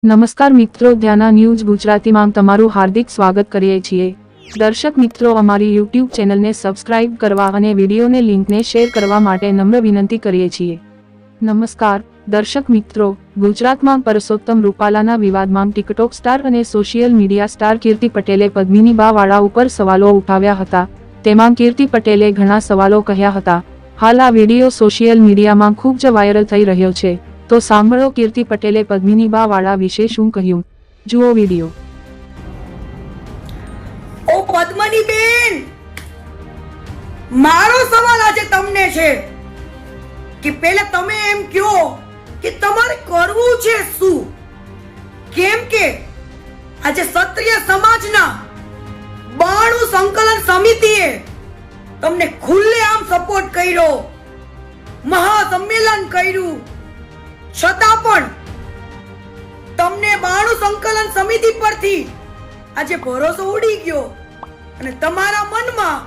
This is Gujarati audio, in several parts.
નમસ્કાર મિત્રો, ધ્યાના ન્યૂઝ ગુજરાતીમાં તમારું હાર્દિક સ્વાગત કરીએ છીએ। દર્શક મિત્રો, અમારી યુટ્યુબ ચેનલને સબસ્ક્રાઇબ કરવા અને વિડીયોને લિંકને શેર કરવા માટે નમ્ર વિનંતી કરીએ છીએ। નમસ્કાર દર્શક મિત્રો, ગુજરાતમાં પરસોત્તમ રૂપાલાના વિવાદમાં ટિકટોક સ્ટાર અને સોશિયલ મીડિયા સ્ટાર કીર્તિ પટેલે પદ્મિની બા વાળા ઉપર સવાલો ઉઠાવ્યા હતા। તેમાં કીર્તિ પટેલે ઘણા સવાલો કહ્યા હતા। હાલ આ વિડીયો સોશિયલ મીડિયામાં ખૂબ જ વાયરલ થઈ રહ્યો છે। તો સાંભળો કીર્તિ પટેલે પદ્મિની બા વાળા વિશે શું કહ્યું, જુઓ વિડીયો। ઓ પદ્મની બેન, મારો સવાલ આજે તમને છે કે પહેલા તમે એમ કહો કે તમારે કરવું છે શું? કેમ કે આજે ક્ષત્રિય સમાજના 92 સંકલન સમિતિએ તમને ખુલ્લેઆમ સપોર્ટ કર્યો, મહાસંમેલન કર્યું, છતાં પણ તમને 92 સંકલન સમિતિ પરથી આજે ભરોસો ઉડી ગયો અને તમારા મનમાં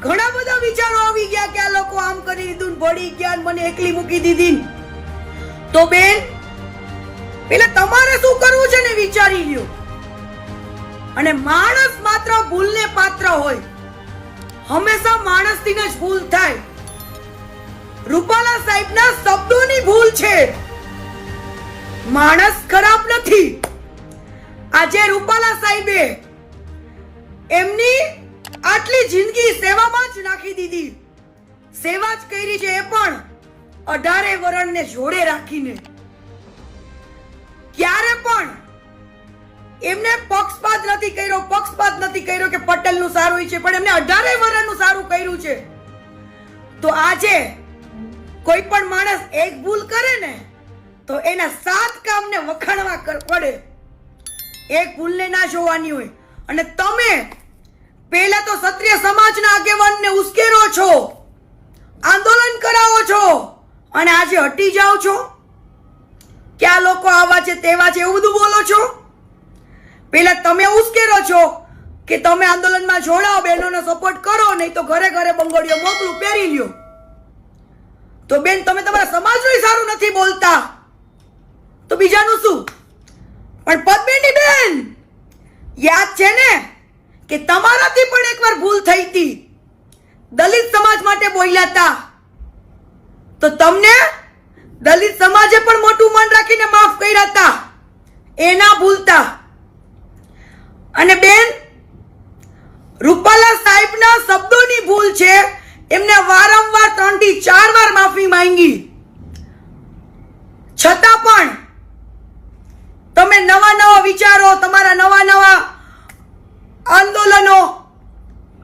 ઘણા બધા વિચારો આવી ગયા કે આ લોકો આમ કરી દીધું, ભળી ગયા, મને એકલી મૂકી દીધી। તો બેન, પેલા તમારે શું કરવું છે ને વિચારી લ્યો। અને માણસ માત્ર ભૂલને પાત્ર હોય, હંમેશા માણસથી જ ભૂલ થાય। રૂપાલા સાહેબના શબ્દોની ભૂલ છે, માણસ ખરાબ નથી। આજે રૂપાલા સાહેબે એમની આટલી જિંદગી સેવામાં જ નાખી દીધી, સેવા જ કરી છે, એ પણ 18 વરણને જોડે રાખીને। ક્યારે પણ એમને પક્ષપાત નથી કર્યો કે પટેલનું સારું છે, પણ એમને 18 વરણનું સારું કર્યું છે। તો આજે કોઈ પણ માણસ એક ભૂલ કરે ને તો એના 7 કામને વખાણવા પડે, એક ભૂલને ના જોવાની હોય। અને તમે પહેલા તો ક્ષત્રિય સમાજના આગેવાનને ઉશ્કેરો છો, આંદોલન કરાવો છો અને આજે હટી જાઓ છો કે આ લોકો આવા છે તેવા છે એવું બધું બોલો છો। પહેલા તમે ઉશ્કેરો છો કે તમે આંદોલનમાં જોડાઓ, બહેનોને સપોર્ટ કરો, નહીં તો ઘરે ઘરે બંગડીઓ મોકલું, પહેરી લ્યો। તો બેન, તમે તમારા સમાજનું સારું નથી બોલતા તો બીજાનું શું? પણ પદ્મિની બેન, યાદ છે ને કે તમારાથી પણ એકવાર ભૂલ થઈ હતી, દલિત સમાજ માટે બોલ્યા હતા, તો તમને દલિત સમાજે પણ મોટું મન રાખીને માફ કર્યા હતા, એ ના ભૂલતા। અને બેન, રૂપાલા સાહેબના શબ્દોની ભૂલ છે, એમને વારંવાર 3 થી 4 વાર માફી માંગી, છતાં પણ તમે નવા વિચારો, તમારા નવા આંદોલનો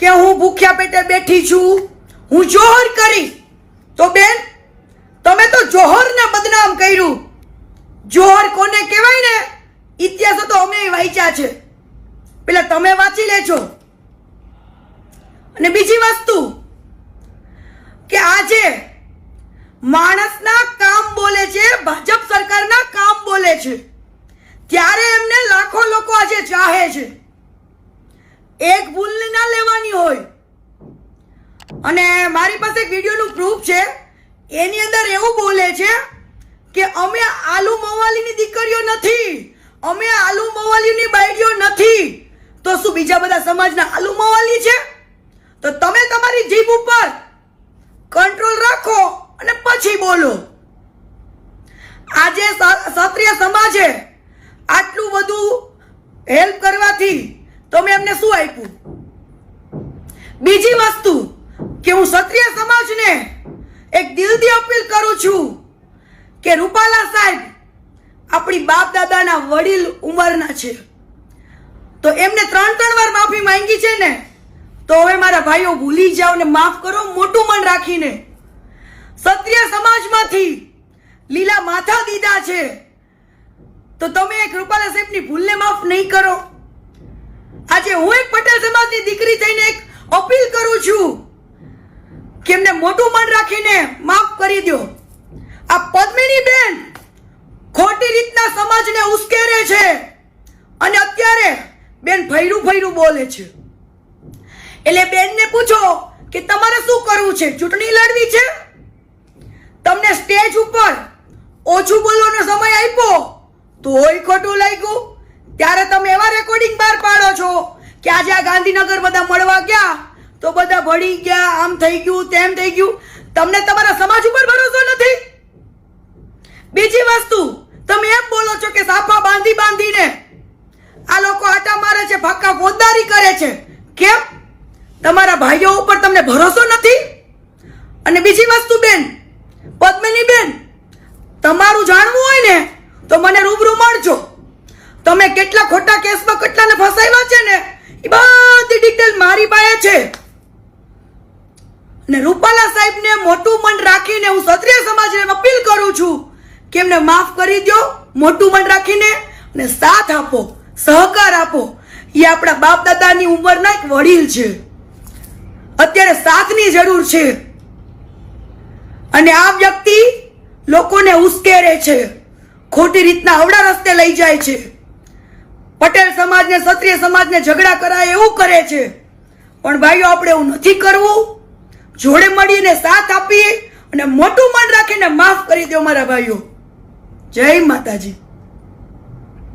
કે હું ભૂખ્યા પેટે બેઠી છું, હું જોહર કરી। તો બેન, તમે તો જોહરને બદનામ કર્યું। જોહર કોને કહેવાય ને, ઇતિહાસો તો અમે વાંચ્યા છે, પેલા તમે વાંચી લેજો। અને બીજી વસ્તુ કે આજે માણસના કામ બોલે છે, ભાજપ સરકારના કામ બોલે છે, ત્યારે એમને લાખો લોકો આજે ચાહે છે। એક ભૂલ ના લેવાની હોય। અને મારી પાસે એક વિડિયોનું પ્રૂફ છે, એની અંદર એવું બોલે છે કે અમે આલુ મવાલીની દીકરીઓ નથી, અમે આલુ મવાલીની બાયડીઓ નથી। તો શું બીજા બધા સમાજના આલુ મવાલી છે? તો તમે તમારી જીભ ઉપર કંટ્રોલ રાખો અને પછી બોલો। આજે ક્ષત્રિય સમાજે આટલું બધું હેલ્પ કરવાથી તમે એમને શું આપ્યું? બીજી વસ્તુ કે હું ક્ષત્રિય સમાજને એક દિલથી અપીલ કરું છું કે રૂપાલા સાહેબ આપણી બાપ દાદાના વડીલ ઉંમરના છે, તો એમને 3 વાર માફી માંગી છે ને, તો હવે મારા ભાઈઓ ભૂલી જાઓ ને માફ કરો, મોટું મન રાખીને। ક્ષત્રિય સમાજમાંથી લીલા માથા દીધા છે, તો તમે એક રૂપાલા સાહેબની ભૂલને માફ નહીં કરો? આજે હું એક પટેલ સમાજની દીકરી થઈને એક અપીલ કરું છું કે એમને મોટું મન રાખીને માફ કરી દો। આ પદ્મિની બેન ખોટી રીતના સમાજને ઉશ્કેરે છે અને અત્યારે બેન ફૈરું બોલે છે। એટલે બેનને પૂછો કે તમારે શું કરવું છે? ચૂંટણી લડવી છે? તમને સ્ટેજ ઉપર ઓછું બોલવાનો સમય આપ્યો તોય ખોટું લાગ્યું. ત્યારે તમે એવા રેકોર્ડિંગ બહાર પાડો છો કે આજે આ ગાંધીનગર બધા મળવા ગયા તો બધા ભળી ગયા, આમ થઈ ગયું, તેમ થઈ ગયું. તમને તમારા સમાજ ઉપર ભરોસો નથી. બીજી વસ્તુ, તમે એમ બોલો છો કે સાફા બાંધીને આ લોકો આટા મારે છે, ફાકા ફોજદારી કરે છે. કેમ? તમારા ભાઈઓ ઉપર તમને ભરોસો નથી? અને બીજી વસ્તુ બેન, પદ્મિની બેન, તમારું જાણવું હોય ને તો મને રૂબરૂ મળજો. તમે કેટલા ખોટા કેસમાં કેટલાને ફસાવ્યા છે ને એ બધી ડિટેલ મારી પાસે છે. ને રૂપાલા સાહેબને મોટું મન રાખીને હું ક્ષત્રિય સમાજને અપીલ કરું છું કે એમને માફ કરી દો, મોટું મન રાખીને, અને સાથ આપો, સહકાર આપો. એ આપણા બાપ દાદાની ઉંમરના એક વડીલ છે. અત્યારે સાથની જરૂર છે. અને આ વ્યક્તિ લોકોને ઉશ્કેરે છે, ખોટી રીતના અવળા રસ્તે લઈ જાય છે. પટેલ સમાજને, ક્ષત્રિય સમાજને ઝઘડા કરાય એવું કરે છે. પણ ભાઈઓ, આપણે એવું નથી કરવું. જોડે મળીને સાથ આપીએ અને મોટું મન રાખીને માફ કરી દો મારા ભાઈઓ. જય માતાજી.